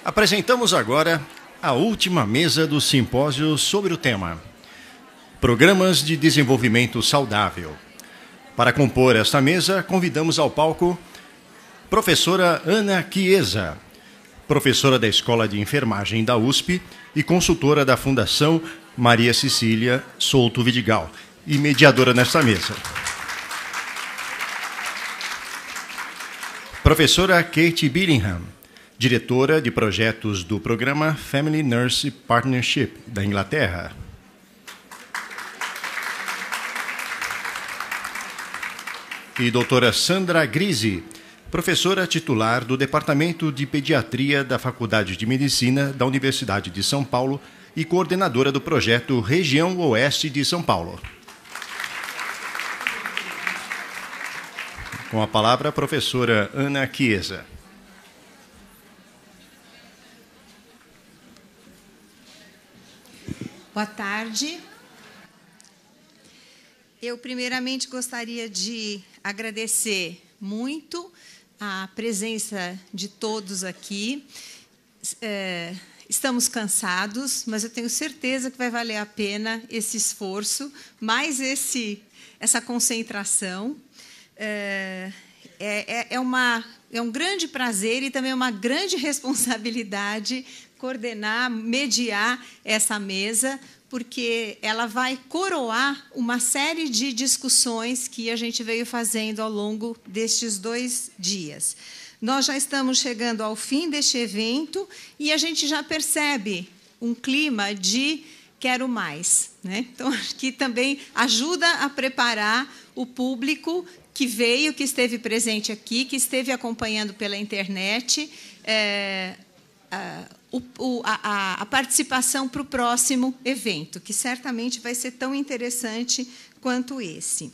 Apresentamos agora a última mesa do simpósio sobre o tema Programas de Desenvolvimento Saudável. Para compor esta mesa, convidamos ao palco professora Ana Chiesa, professora da Escola de Enfermagem da USP e consultora da Fundação Maria Cecília Souto Vidigal, e mediadora nesta mesa. Professora Kate Billingham, diretora de projetos do programa Family Nurse Partnership da Inglaterra. E doutora Sandra Grisi, professora titular do Departamento de Pediatria da Faculdade de Medicina da Universidade de São Paulo e coordenadora do projeto Região Oeste de São Paulo. Com a palavra, a professora Ana Chiesa. Boa tarde. Eu, primeiramente, gostaria de agradecer muito a presença de todos aqui. Estamos cansados, mas eu tenho certeza que vai valer a pena esse esforço, mais essa concentração. É um grande prazer e também uma grande responsabilidade coordenar, mediar essa mesa, porque ela vai coroar uma série de discussões que a gente veio fazendo ao longo destes 2 dias. Nós já estamos chegando ao fim deste evento e a gente já percebe um clima de quero mais, né? Então, acho que também ajuda a preparar o público que veio, que esteve presente aqui, que esteve acompanhando pela internet, a participação para o próximo evento, que certamente vai ser tão interessante quanto esse.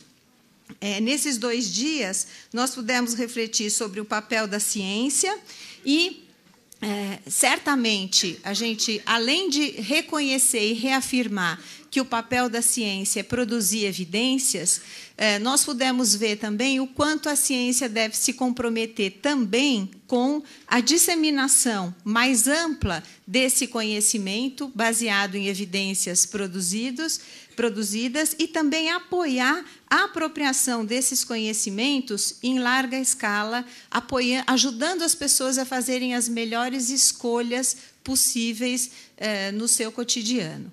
Nesses 2 dias, nós pudemos refletir sobre o papel da ciência e, certamente, a gente, além de reconhecer e reafirmar que o papel da ciência é produzir evidências, nós pudemos ver também o quanto a ciência deve se comprometer também com a disseminação mais ampla desse conhecimento, baseado em evidências produzidas, e também apoiar a apropriação desses conhecimentos em larga escala, ajudando as pessoas a fazerem as melhores escolhas possíveis no seu cotidiano.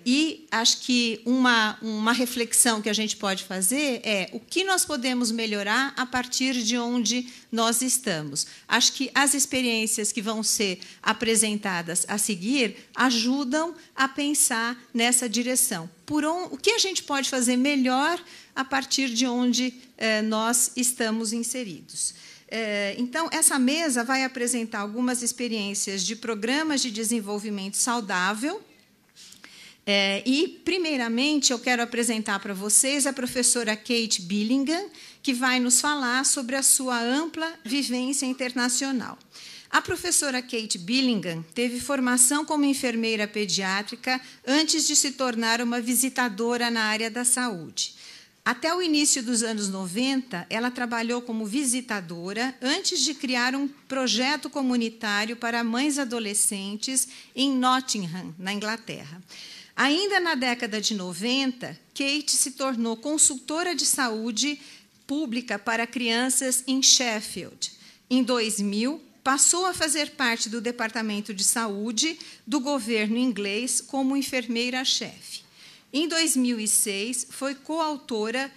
E acho que uma reflexão que a gente pode fazer é o que nós podemos melhorar a partir de onde nós estamos. Acho que as experiências que vão ser apresentadas a seguir ajudam a pensar nessa direção. O que a gente pode fazer melhor a partir de onde nós estamos inseridos. Então, essa mesa vai apresentar algumas experiências de programas de desenvolvimento saudável. Primeiramente, eu quero apresentar para vocês a professora Kate Billingham, que vai nos falar sobre a sua ampla vivência internacional. A professora Kate Billingham teve formação como enfermeira pediátrica antes de se tornar uma visitadora na área da saúde. Até o início dos anos 90, ela trabalhou como visitadora antes de criar um projeto comunitário para mães adolescentes em Nottingham, na Inglaterra. Ainda na década de 90, Kate se tornou consultora de saúde pública para crianças em Sheffield. Em 2000, passou a fazer parte do Departamento de Saúde do governo inglês como enfermeira-chefe. Em 2006, foi coautora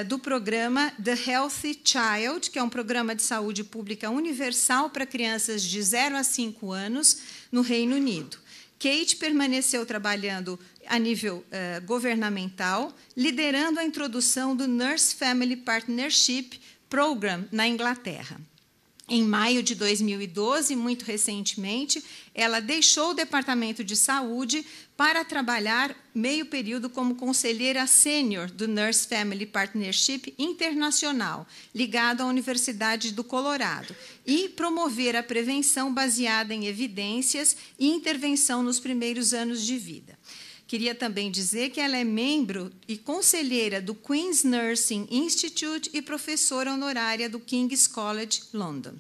do programa The Healthy Child, que é um programa de saúde pública universal para crianças de 0 a 5 anos no Reino Unido. Kate permaneceu trabalhando a nível governamental, liderando a introdução do Nurse Family Partnership Program na Inglaterra. Em maio de 2012, muito recentemente, ela deixou o Departamento de Saúde para trabalhar meio período como conselheira sênior do Nurse Family Partnership Internacional, ligado à Universidade do Colorado, e promover a prevenção baseada em evidências e intervenção nos primeiros anos de vida. Queria também dizer que ela é membro e conselheira do Queen's Nursing Institute e professora honorária do King's College London.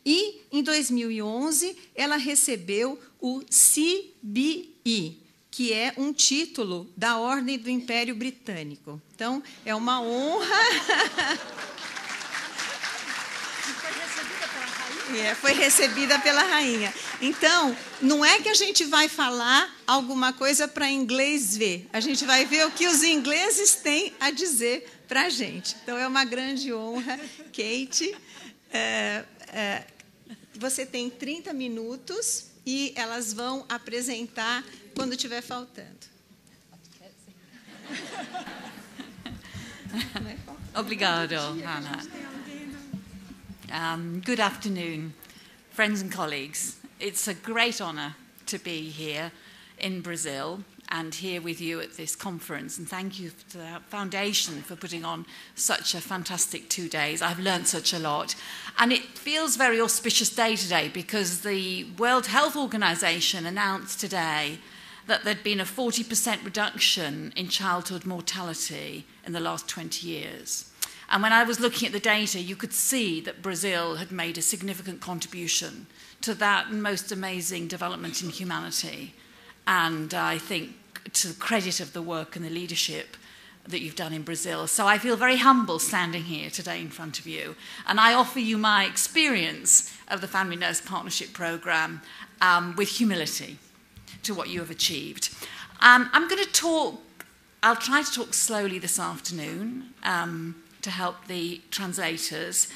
E, em 2011, ela recebeu o CBE, que é um título da Ordem do Império Britânico. Então, é uma honra. Foi recebida pela rainha. Então, não é que a gente vai falar alguma coisa para inglês ver. A gente vai ver o que os ingleses têm a dizer para a gente. Então, é uma grande honra, Kate. Você tem 30 minutos e elas vão apresentar quando estiver faltando. Obrigado, Hannah. Good afternoon, friends and colleagues. It's a great honour to be here in Brazil and here with you at this conference. And thank you to the Foundation for putting on such a fantastic 2 days. I've learned such a lot. And it feels a very auspicious day today because the World Health Organization announced today that there'd been a 40% reduction in childhood mortality in the last 20 years. And when I was looking at the data, you could see that Brazil had made a significant contribution to that most amazing development in humanity. And I think to the credit of the work and the leadership that you've done in Brazil. So I feel very humble standing here today in front of you. And I offer you my experience of the Family Nurse Partnership Programme with humility to what you have achieved. I'm going to talk, I'll try to talk slowly this afternoon to help the translators.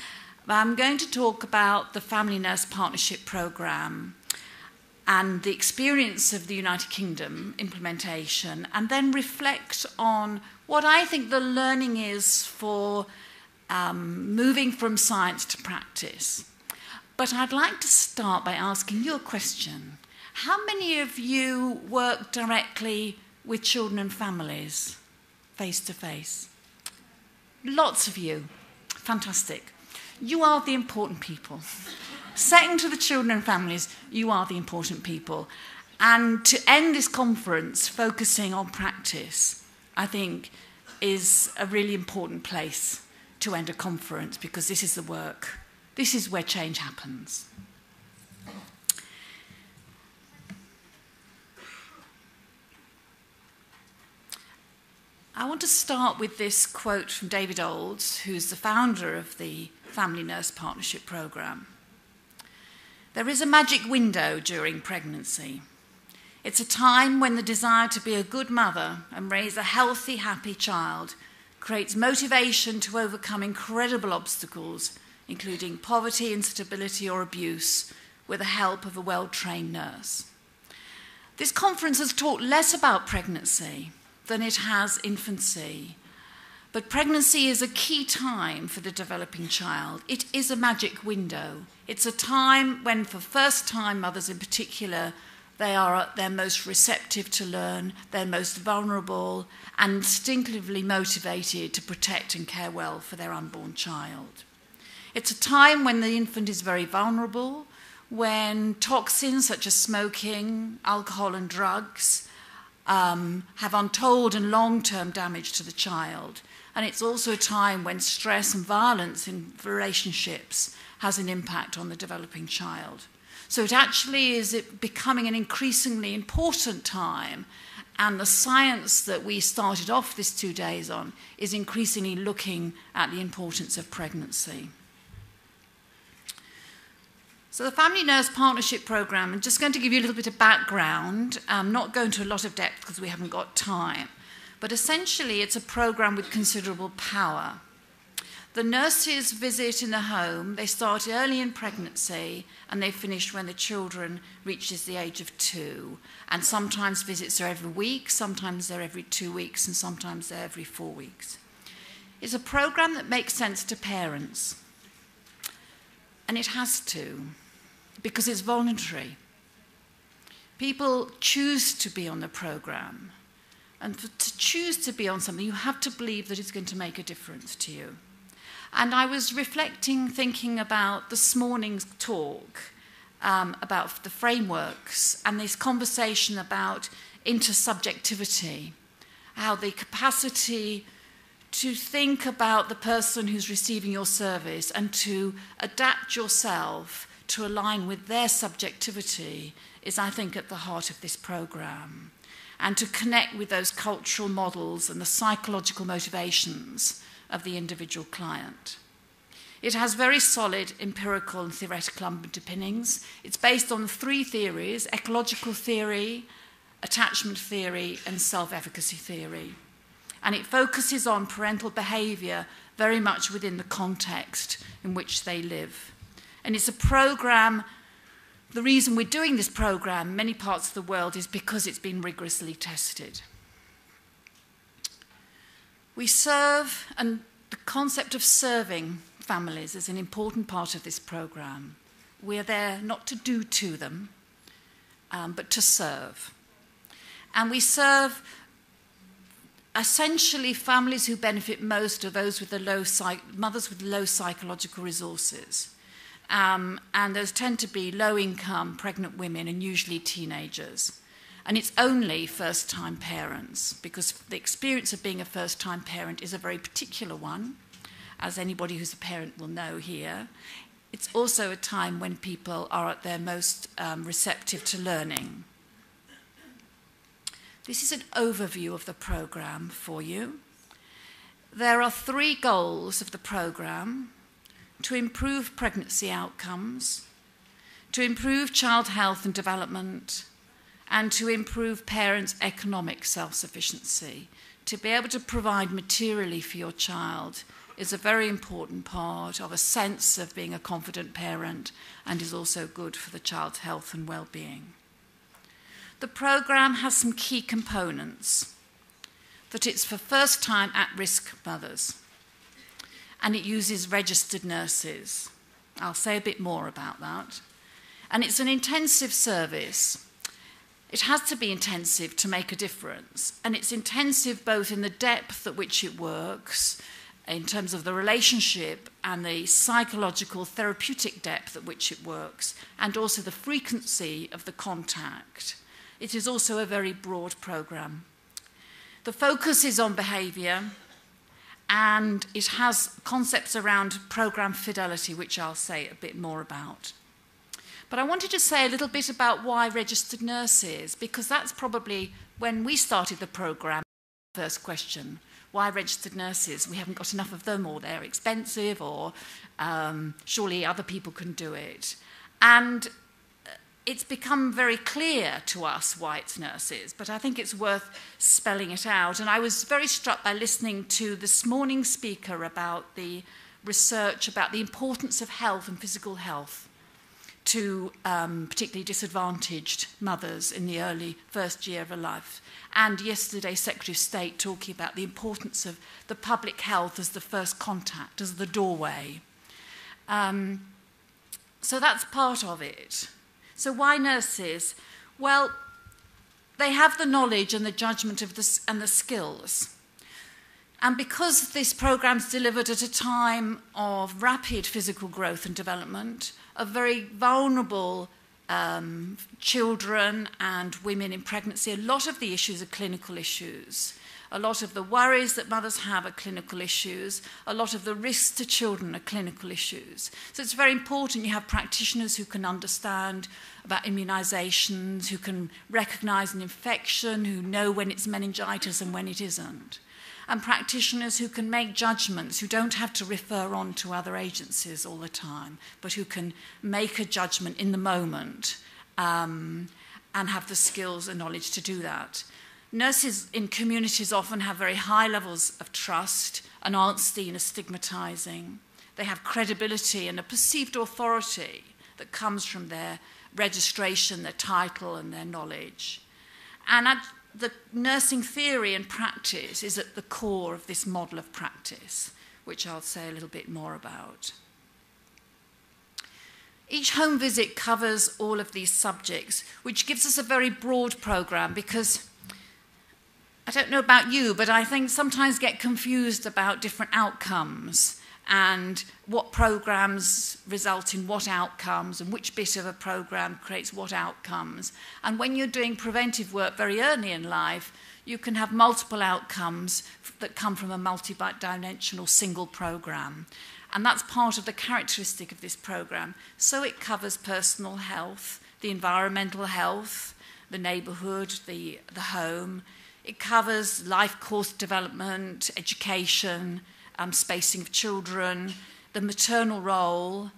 I'm going to talk about the Family Nurse Partnership Programme and the experience of the United Kingdom implementation, and then reflect on what I think the learning is for moving from science to practice. But I'd like to start by asking you a question. How many of you work directly with children and families, face to face? Lots of you. Fantastic. You are the important people. Second to the children and families, you are the important people. And to end this conference focusing on practice, I think, is a really important place to end a conference, because this is the work. This is where change happens. I want to start with this quote from David Olds, who's the founder of the Family Nurse Partnership Programme. There is a magic window during pregnancy. It's a time when the desire to be a good mother and raise a healthy, happy child creates motivation to overcome incredible obstacles, including poverty, instability, or abuse, with the help of a well-trained nurse. This conference has talked less about pregnancy than it has infancy. But pregnancy is a key time for the developing child. It is a magic window. It's a time when, for first-time mothers in particular, they are at their most receptive to learn, they're most vulnerable, and instinctively motivated to protect and care well for their unborn child. It's a time when the infant is very vulnerable, when toxins such as smoking, alcohol, and drugs have untold and long-term damage to the child. And it's also a time when stress and violence in relationships has an impact on the developing child. So it actually is becoming an increasingly important time, and the science that we started off this 2 days on is increasingly looking at the importance of pregnancy. So the Family Nurse Partnership Programme, I'm just going to give you a little bit of background. I'm not going to a lot of depth because we haven't got time. But essentially, it's a programme with considerable power. The nurses visit in the home. They start early in pregnancy and they finish when the children reaches the age of 2. And sometimes visits are every week, sometimes they're every 2 weeks, and sometimes they're every 4 weeks. It's a programme that makes sense to parents. And it has to, because it's voluntary. People choose to be on the programme. And to choose to be on something, you have to believe that it's going to make a difference to you. And I was reflecting, thinking about this morning's talk, about the frameworks and this conversation about intersubjectivity, how the capacity to think about the person who's receiving your service and to adapt yourself to align with their subjectivity is, I think, at the heart of this program, and to connect with those cultural models and the psychological motivations of the individual client. It has very solid empirical and theoretical underpinnings. It's based on 3 theories: ecological theory, attachment theory, and self-efficacy theory. And it focuses on parental behaviour very much within the context in which they live. And it's a program. The reason we're doing this program in many parts of the world is because it's been rigorously tested. We serve, and the concept of serving families is an important part of this program. We're there not to do to them, but to serve. And we serve essentially families who benefit most are those with mothers with low psychological resources. And those tend to be low-income pregnant women and usually teenagers. And it's only first-time parents, because the experience of being a first-time parent is a very particular one, as anybody who's a parent will know here. It's also a time when people are at their most receptive to learning. This is an overview of the program for you. There are 3 goals of the program: to improve pregnancy outcomes, to improve child health and development, and to improve parents' economic self-sufficiency. To be able to provide materially for your child is a very important part of a sense of being a confident parent, and is also good for the child's health and well-being. The program has some key components: that it's for first-time at-risk mothers, and it uses registered nurses. I'll say a bit more about that. And it's an intensive service. It has to be intensive to make a difference. And it's intensive both in the depth at which it works, in terms of the relationship and the psychological therapeutic depth at which it works, and also the frequency of the contact. It is also a very broad program. The focus is on behaviour, and it has concepts around program fidelity, which I'll say a bit more about. But I wanted to say a little bit about why registered nurses, because that's probably, when we started the program, the first question: why registered nurses? We haven't got enough of them, or they're expensive, or surely other people can do it. And it's become very clear to us why it's nurses, but I think it's worth spelling it out. And I was very struck by listening to this morning's speaker about the research about the importance of health and physical health to particularly disadvantaged mothers in the early first year of a life. And yesterday, Secretary of State talking about the importance of the public health as the first contact, as the doorway. So that's part of it. So why nurses? Well, they have the knowledge and the judgment of and the skills. And because this program's delivered at a time of rapid physical growth and development, of very vulnerable children and women in pregnancy, a lot of the issues are clinical issues. A lot of the worries that mothers have are clinical issues. A lot of the risks to children are clinical issues. So it's very important you have practitioners who can understand about immunisations, who can recognise an infection, who know when it's meningitis and when it isn't. And practitioners who can make judgments, who don't have to refer on to other agencies all the time, but who can make a judgment in the moment and have the skills and knowledge to do that. Nurses in communities often have very high levels of trust and aren't seen as stigmatising. They have credibility and a perceived authority that comes from their registration, their title, and their knowledge. And the nursing theory and practice is at the core of this model of practice, which I'll say a little bit more about. Each home visit covers all of these subjects, which gives us a very broad programme, because I don't know about you, but I think sometimes get confused about different outcomes and what programmes result in what outcomes and which bit of a programme creates what outcomes. And when you're doing preventive work very early in life, you can have multiple outcomes that come from a multi-dimensional single programme. And that's part of the characteristic of this programme. So it covers personal health, the environmental health, the neighbourhood, the home. It covers life course development, education, spacing of children, the maternal role,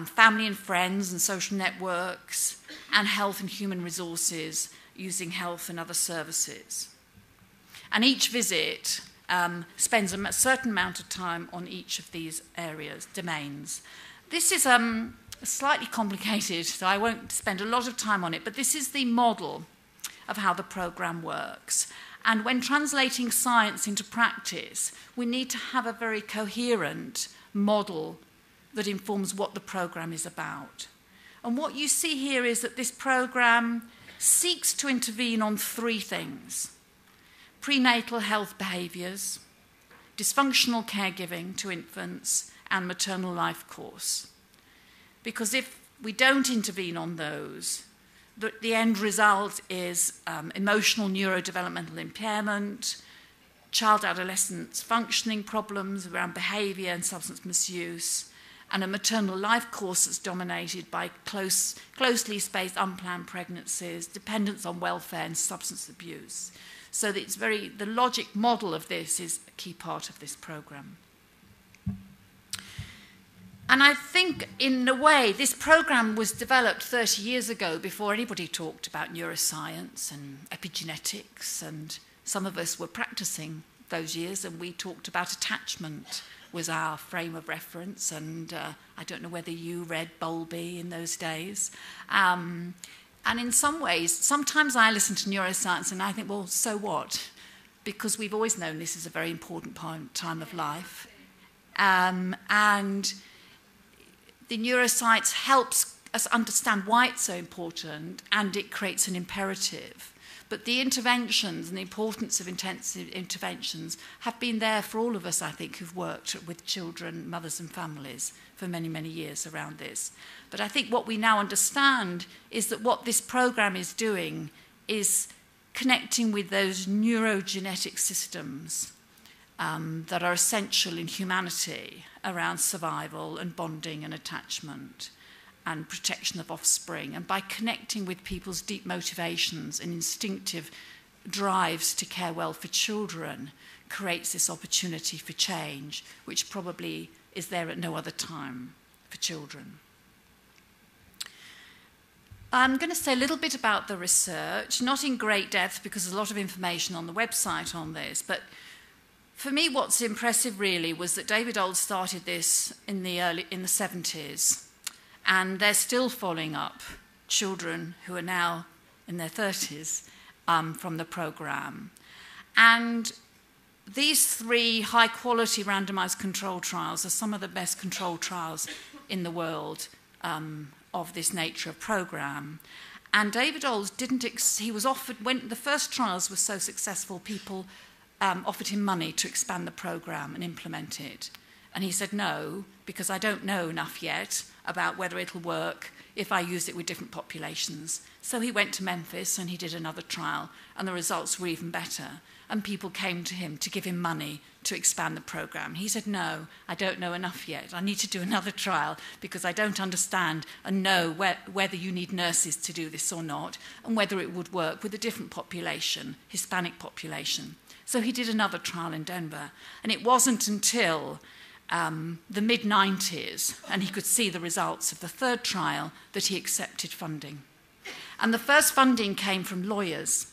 family and friends and social networks, and health and human resources using health and other services. And each visit spends a certain amount of time on each of these areas, domains. This is slightly complicated, so I won't spend a lot of time on it, but this is the model of how the programme works. And when translating science into practice, we need to have a very coherent model that informs what the programme is about. And what you see here is that this programme seeks to intervene on three things: prenatal health behaviours, dysfunctional caregiving to infants, and maternal life course. Because if we don't intervene on those, the end result is emotional neurodevelopmental impairment, child-adolescent functioning problems around behaviour and substance misuse, and a maternal life course that's dominated by closely spaced unplanned pregnancies, dependence on welfare and substance abuse. So that it's the logic model of this is a key part of this programme. And I think, in a way, this programme was developed 30 years ago before anybody talked about neuroscience and epigenetics, and some of us were practising those years, and we talked about attachment was our frame of reference, and I don't know whether you read Bowlby in those days. And in some ways, sometimes I listen to neuroscience and I think, well, so what? Because we've always known this is a very important time of life. And the neuroscience helps us understand why it's so important, and it creates an imperative. But the interventions and the importance of intensive interventions have been there for all of us, I think, who've worked with children, mothers and families for many, many years around this. But I think what we now understand is that what this programme is doing is connecting with those neurogenetic systems that are essential in humanity around survival and bonding and attachment and protection of offspring. And by connecting with people's deep motivations and instinctive drives to care well for children, creates this opportunity for change, which probably is there at no other time for children. I'm going to say a little bit about the research, not in great depth because there's a lot of information on the website on this, but for me what's impressive really was that David Old started this in the 70s, and they're still following up children who are now in their 30s from the programme. And these 3 high-quality randomised control trials are some of the best control trials in the world of this nature of programme. And David Old he was offered, when the first trials were so successful, people offered him money to expand the programme and implement it. And he said, no, because I don't know enough yet about whether it'll work if I use it with different populations. So he went to Memphis and he did another trial, and the results were even better. And people came to him to give him money to expand the programme. He said, no, I don't know enough yet. I need to do another trial because I don't understand and know whether you need nurses to do this or not, and whether it would work with a different population, Hispanic population. So he did another trial in Denver. And it wasn't until the mid-90s, and he could see the results of the third trial, that he accepted funding. And the first funding came from lawyers,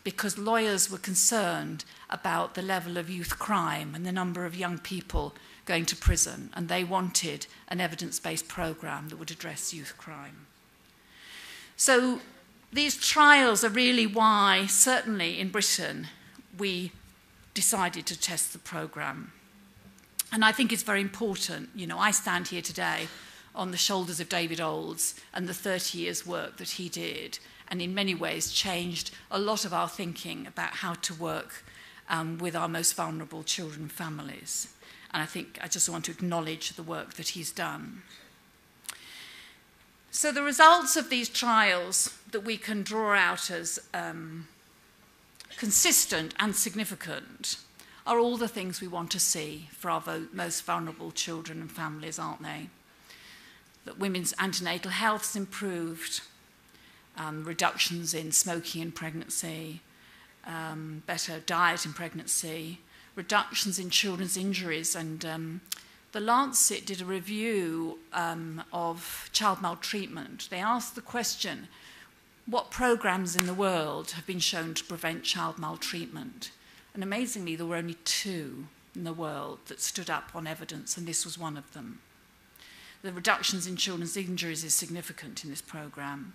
because lawyers were concerned about the level of youth crime and the number of young people going to prison, and they wanted an evidence-based programme that would address youth crime. So these trials are really why, certainly in Britain, we decided to test the programme. And I think it's very important. You know, I stand here today on the shoulders of David Olds and the 30 years' work that he did, and in many ways changed a lot of our thinking about how to work with our most vulnerable children and families. And I think I just want to acknowledge the work that he's done. So the results of these trials that we can draw out as consistent and significant are all the things we want to see for our most vulnerable children and families, aren't they? That women's antenatal health's improved, reductions in smoking in pregnancy, better diet in pregnancy, reductions in children's injuries. And the Lancet did a review of child maltreatment. They asked the question, what programs in the world have been shown to prevent child maltreatment? And amazingly, there were only 2 in the world that stood up on evidence, and this was one of them. The reductions in children's injuries is significant in this program.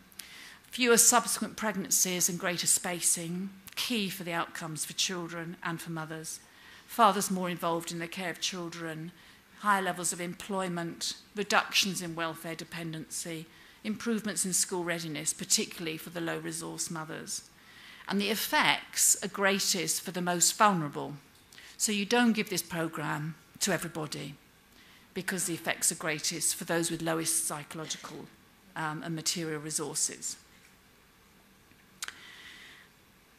Fewer subsequent pregnancies and greater spacing, key for the outcomes for children and for mothers. Fathers more involved in the care of children, higher levels of employment, reductions in welfare dependency, improvements in school readiness, particularly for the low-resource mothers. And the effects are greatest for the most vulnerable. So you don't give this program to everybody, because the effects are greatest for those with lowest psychological and material resources.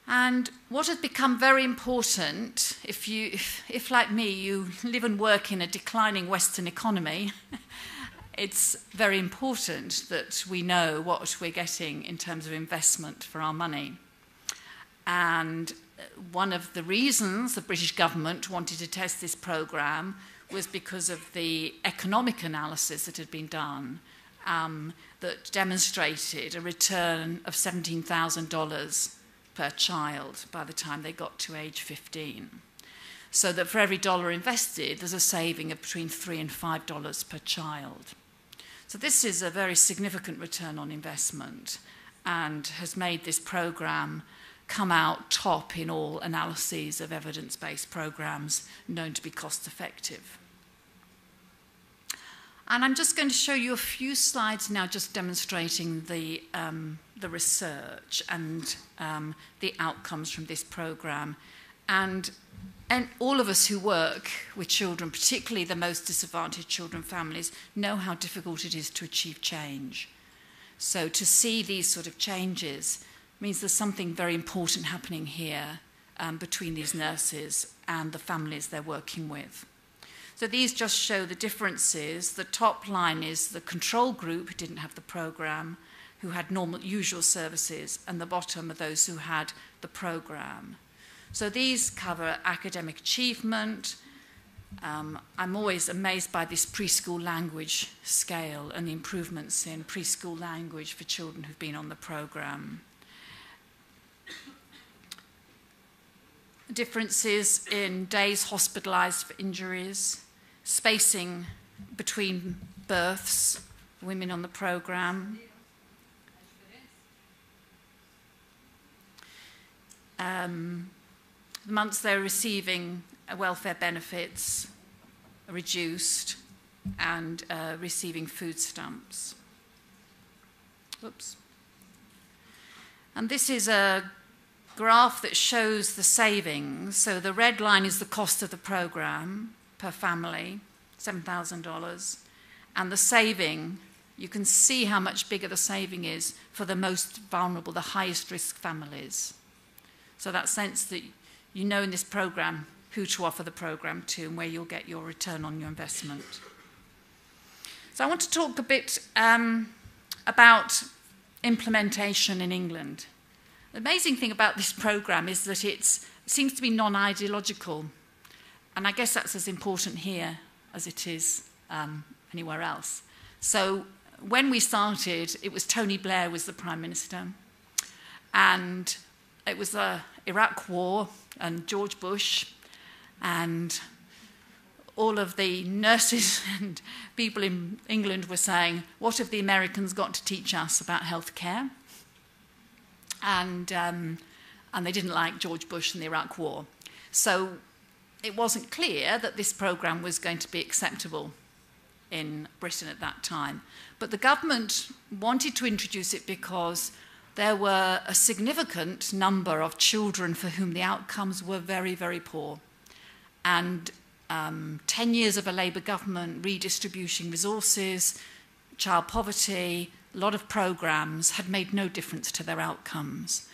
And what has become very important, if like me, you live and work in a declining Western economy, it's very important that we know what we're getting in terms of investment for our money. And one of the reasons the British government wanted to test this programme was because of the economic analysis that had been done that demonstrated a return of $17,000 per child by the time they got to age 15. So that for every dollar invested, there's a saving of between $3 and $5 per child. So this is a very significant return on investment and has made this programme come out top in all analyses of evidence-based programs known to be cost-effective. And I'm just going to show you a few slides now just demonstrating the research and the outcomes from this programme. And all of us who work with children, particularly the most disadvantaged children families, know how difficult it is to achieve change. So to see these sort of changes means there's something very important happening here between these nurses and the families they're working with. So these just show the differences. The top line is the control group who didn't have the programme, who had normal, usual services, and the bottom are those who had the programme. So these cover academic achievement. I'm always amazed by this preschool language scale and the improvements in preschool language for children who've been on the programme. Differences in days hospitalised for injuries, spacing between births, women on the programme. The months they're receiving welfare benefits are reduced and receiving food stamps. Oops. And this is a graph that shows the savings. So the red line is the cost of the programme per family, $7,000. And the saving, you can see how much bigger the saving is for the most vulnerable, the highest risk families. So that sense that you know in this programme who to offer the programme to and where you'll get your return on your investment. So I want to talk a bit about implementation in England. The amazing thing about this programme is that it seems to be non-ideological, and I guess that's as important here as it is anywhere else. So when we started, it was Tony Blair was the Prime Minister, and it was the Iraq War and George Bush, and all of the nurses and people in England were saying, what have the Americans got to teach us about healthcare? And they didn't like George Bush and the Iraq War. So it wasn't clear that this programme was going to be acceptable in Britain at that time. But the government wanted to introduce it because there were a significant number of children for whom the outcomes were very, very poor. And 10 years of a Labour government redistributing resources, child poverty, a lot of programmes had made no difference to their outcomes.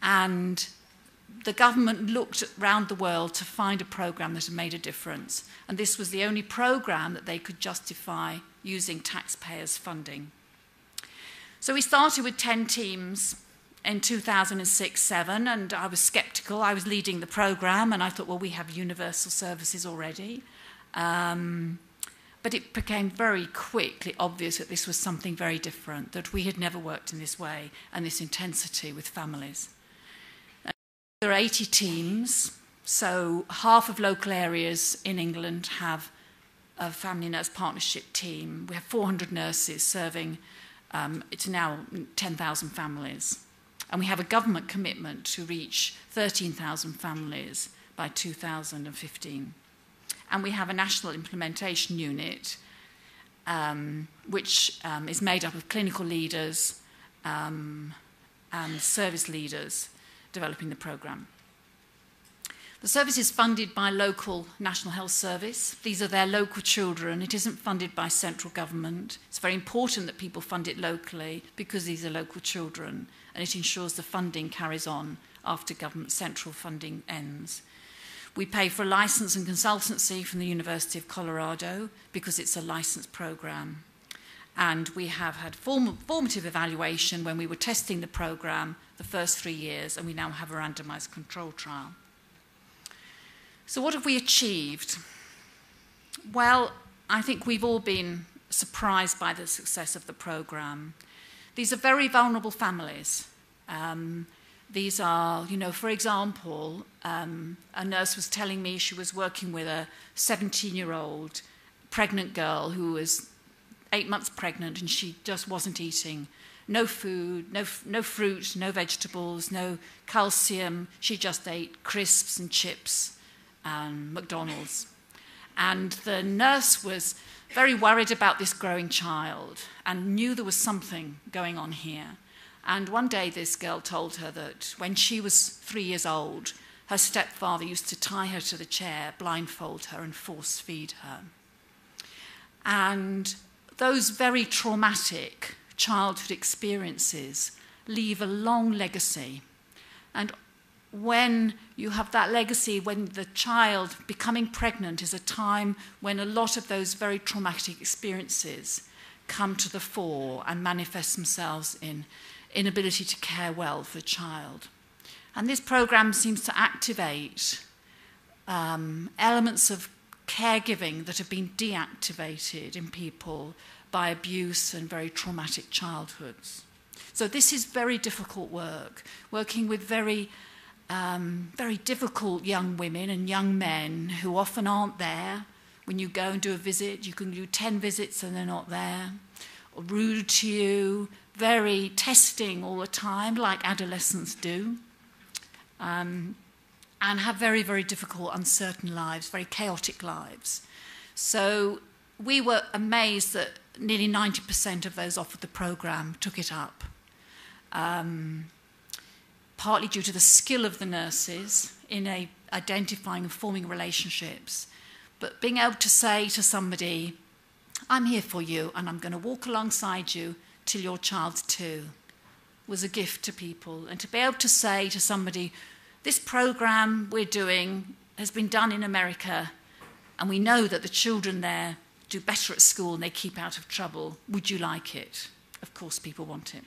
And the government looked around the world to find a program that had made a difference. And this was the only program that they could justify using taxpayers' funding. So we started with 10 teams in 2006-07, and I was skeptical. I was leading the program, and I thought, well, we have universal services already. But it became very quickly obvious that this was something very different, that we had never worked in this way and this intensity with families. There are 80 teams, so half of local areas in England have a family nurse partnership team. We have 400 nurses serving, it's now 10,000 families. And we have a government commitment to reach 13,000 families by 2015. And we have a national implementation unit, which is made up of clinical leaders and service leaders developing the programme. The service is funded by local National Health Service. These are their local children. It isn't funded by central government. It's very important that people fund it locally because these are local children, and it ensures the funding carries on after government central funding ends. We pay for a licence and consultancy from the University of Colorado because it's a licensed programme. And we have had formative evaluation when we were testing the programme the first 3 years, and we now have a randomised control trial. So what have we achieved? Well, I think we've all been surprised by the success of the programme. These are very vulnerable families. These are, for example, a nurse was telling me she was working with a 17-year-old pregnant girl who was 8 months pregnant, and she just wasn't eating. No food, no fruit, no vegetables, no calcium. She just ate crisps and chips and McDonald's. And the nurse was very worried about this growing child and knew there was something going on here. And one day this girl told her that when she was 3 years old, her stepfather used to tie her to the chair, blindfold her, and force feed her. And those very traumatic childhood experiences leave a long legacy. And when you have that legacy, when the child becoming pregnant is a time when a lot of those very traumatic experiences come to the fore and manifest themselves in inability to care well for the child. And this programme seems to activate elements of caregiving that have been deactivated in people by abuse and very traumatic childhoods. So this is very difficult work, working with very difficult young women and young men who often aren't there. When you go and do a visit, you can do 10 visits and they're not there, or rude to you, very testing all the time, like adolescents do, and have very, very difficult, uncertain lives, very chaotic lives. So we were amazed that nearly 90% of those offered the programme took it up, partly due to the skill of the nurses in identifying and forming relationships, but being able to say to somebody, I'm here for you and I'm going to walk alongside you till your child's 2, was a gift to people. And to be able to say to somebody, this programme we're doing has been done in America and we know that the children there do better at school and they keep out of trouble. Would you like it? Of course people want it.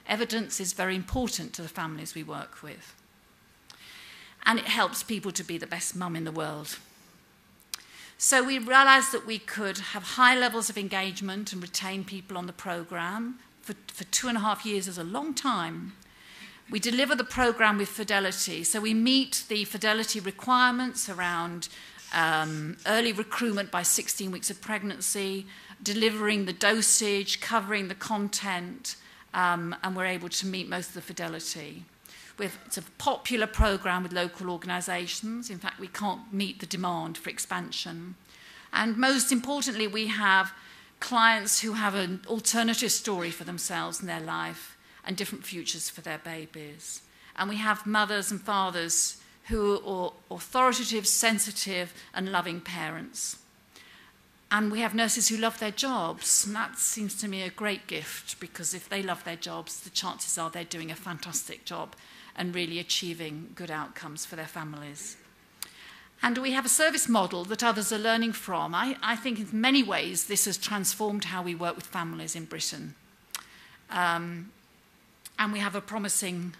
Evidence is very important to the families we work with. And it helps people to be the best mum in the world. So we realised that we could have high levels of engagement and retain people on the programme. For 2.5 years is a long time. We deliver the programme with fidelity. So we meet the fidelity requirements around early recruitment by 16 weeks of pregnancy, delivering the dosage, covering the content, and we're able to meet most of the fidelity. It's a popular programme with local organisations. In fact, we can't meet the demand for expansion. And most importantly, we have clients who have an alternative story for themselves and their life and different futures for their babies. And we have mothers and fathers who are authoritative, sensitive, and loving parents. And we have nurses who love their jobs, and that seems to me a great gift, because if they love their jobs, the chances are they're doing a fantastic job and really achieving good outcomes for their families. And we have a service model that others are learning from. I think in many ways this has transformed how we work with families in Britain. And we have a promising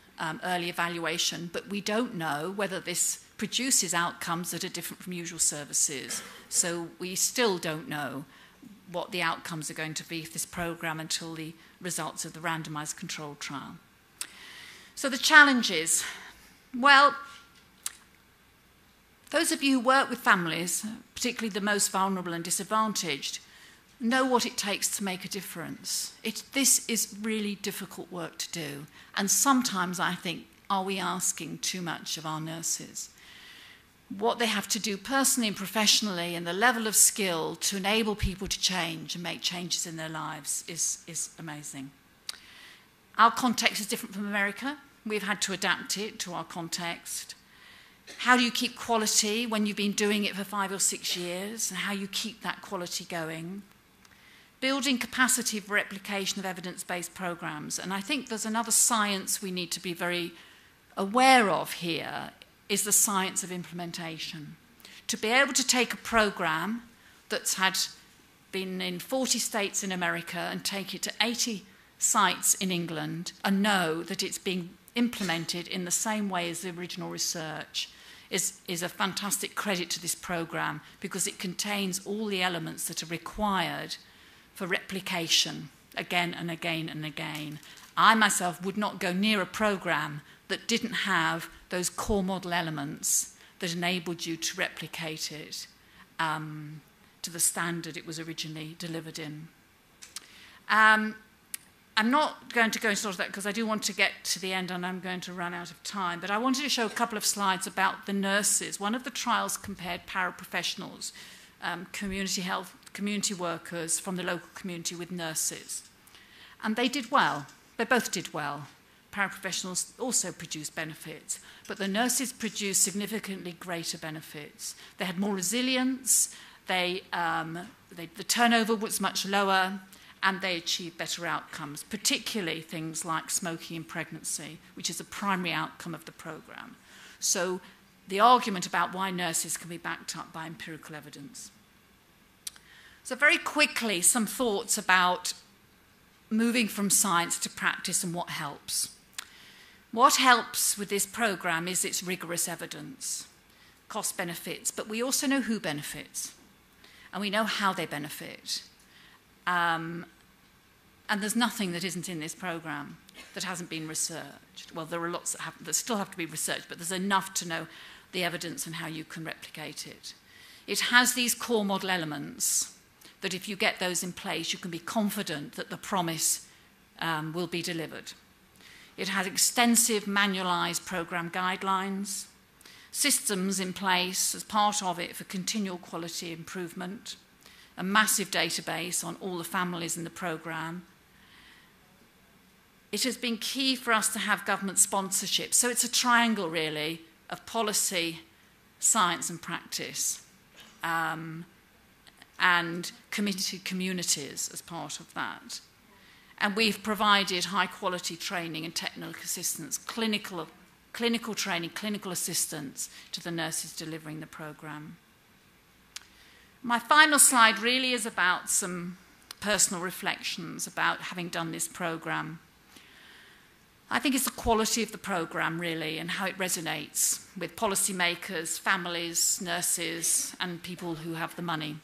early evaluation, but we don't know whether this produces outcomes that are different from usual services. So we still don't know what the outcomes are going to be for this programme until the results of the randomised controlled trial. So the challenges. Well, those of you who work with families, particularly the most vulnerable and disadvantaged, know what it takes to make a difference. This is really difficult work to do. And sometimes I think, are we asking too much of our nurses? What they have to do personally and professionally and the level of skill to enable people to change and make changes in their lives is amazing. Our context is different from America. We've had to adapt it to our context. How do you keep quality when you've been doing it for 5 or 6 years, and how you keep that quality going? Building capacity for replication of evidence-based programs. And I think there's another science we need to be very aware of here, is the science of implementation. To be able to take a program that's had been in 40 states in America and take it to 80 sites in England and know that it's being implemented in the same way as the original research is a fantastic credit to this program, because it contains all the elements that are required for replication again and again and again. I myself would not go near a program that didn't have those core model elements that enabled you to replicate it to the standard it was originally delivered in. I'm not going to go into all of that because I do want to get to the end and I'm going to run out of time, but I wanted to show a couple of slides about the nurses. One of the trials compared paraprofessionals, community health, community workers from the local community with nurses. And they did well. They both did well. Paraprofessionals also produced benefits, but the nurses produced significantly greater benefits. They had more resilience, the turnover was much lower, and they achieved better outcomes, particularly things like smoking in pregnancy, which is a primary outcome of the programme. So the argument about why nurses can be backed up by empirical evidence. So very quickly, some thoughts about moving from science to practice and what helps. What helps with this programme is its rigorous evidence, cost benefits, but we also know who benefits, and we know how they benefit. And there's nothing that isn't in this programme that hasn't been researched. Well, there are lots that still have to be researched, but there's enough to know the evidence and how you can replicate it. It has these core model elements that if you get those in place, you can be confident that the promise will be delivered. It has extensive manualised programme guidelines, systems in place as part of it for continual quality improvement, a massive database on all the families in the programme. It has been key for us to have government sponsorship. So it's a triangle, really, of policy, science and practice, and committed communities as part of that. And we've provided high-quality training and technical assistance, clinical training, clinical assistance to the nurses delivering the programme. My final slide really is about some personal reflections about having done this programme. I think it's the quality of the programme, really, and how it resonates with policymakers, families, nurses, and people who have the money.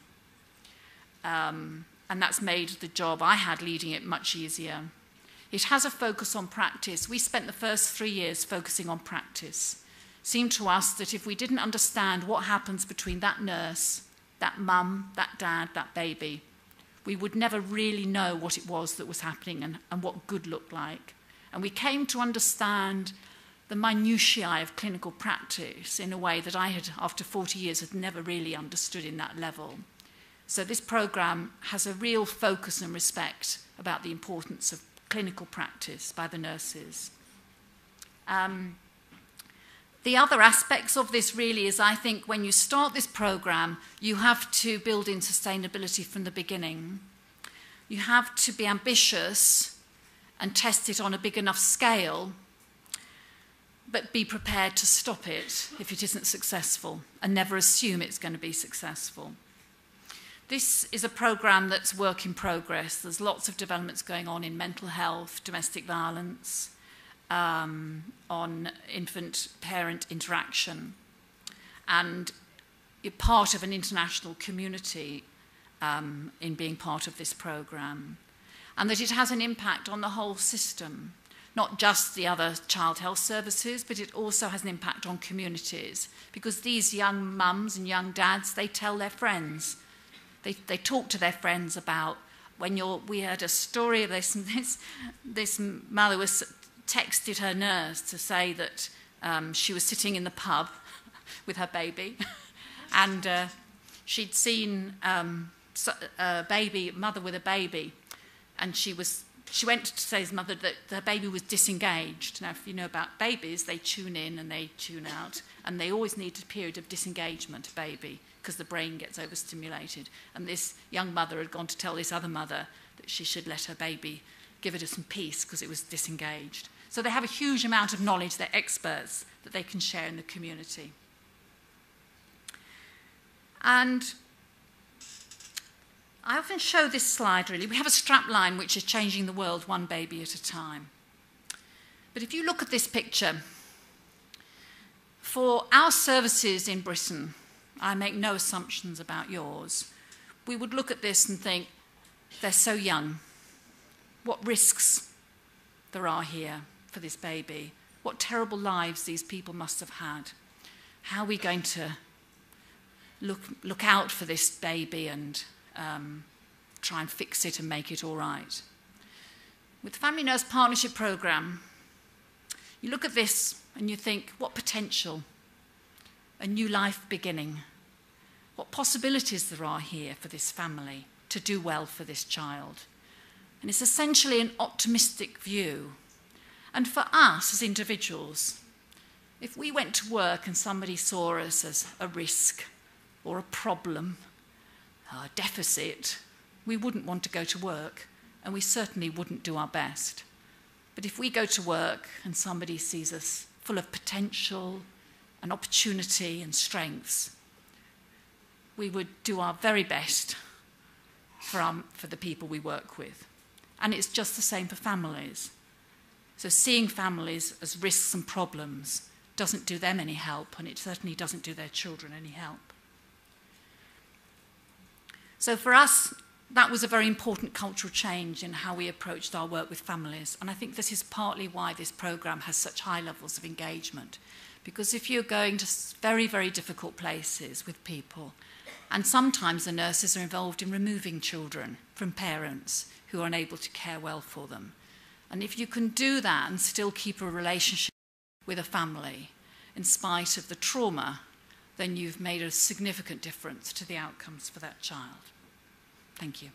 And that's made the job I had leading it much easier. It has a focus on practice. We spent the first 3 years focusing on practice. It seemed to us that if we didn't understand what happens between that nurse, that mum, that dad, that baby, we would never really know what it was that was happening and what good looked like. And we came to understand the minutiae of clinical practice in a way that I had, after 40 years, had never really understood in that level. So this programme has a real focus and respect about the importance of clinical practice by the nurses. The other aspects of this really is, I think, when you start this programme, you have to build in sustainability from the beginning. You have to be ambitious and test it on a big enough scale. but be prepared to stop it if it isn't successful, and never assume it's going to be successful. This is a programme that's work in progress. There's lots of developments going on in mental health, domestic violence, on infant-parent interaction, and you're part of an international community in being part of this programme, and that it has an impact on the whole system, not just the other child health services, but it also has an impact on communities, because these young mums and young dads, they tell their friends. They talk to their friends about we heard a story of this mother was texted her nurse to say that she was sitting in the pub with her baby, and she'd seen a mother with a baby, and she went to say to his mother that her baby was disengaged. Now, if you know about babies, they tune in and they tune out, and they always need a period of disengagement, a baby, because the brain gets overstimulated. And this young mother had gone to tell this other mother that she should let her baby give it some peace because it was disengaged. So they have a huge amount of knowledge, they're experts, that they can share in the community. And I often show this slide, really. We have a strapline which is changing the world one baby at a time. But if you look at this picture, for our services in Britain, I make no assumptions about yours, we would look at this and think, they're so young. What risks there are here for this baby. What terrible lives these people must have had. How are we going to look out for this baby and try and fix it and make it all right? With the Family Nurse Partnership Programme, you look at this and you think, what potential, a new life beginning. What possibilities there are here for this family to do well for this child. And it's essentially an optimistic view. And for us as individuals, if we went to work and somebody saw us as a risk or a problem, a deficit, we wouldn't want to go to work, and we certainly wouldn't do our best. But if we go to work and somebody sees us full of potential and opportunity and strengths, we would do our very best for the people we work with. And it's just the same for families. So seeing families as risks and problems doesn't do them any help, and it certainly doesn't do their children any help. So for us, that was a very important cultural change in how we approached our work with families. And I think this is partly why this programme has such high levels of engagement. Because if you're going to very, very difficult places with people, and sometimes the nurses are involved in removing children from parents who are unable to care well for them. And if you can do that and still keep a relationship with a family in spite of the trauma, then you've made a significant difference to the outcomes for that child. Thank you.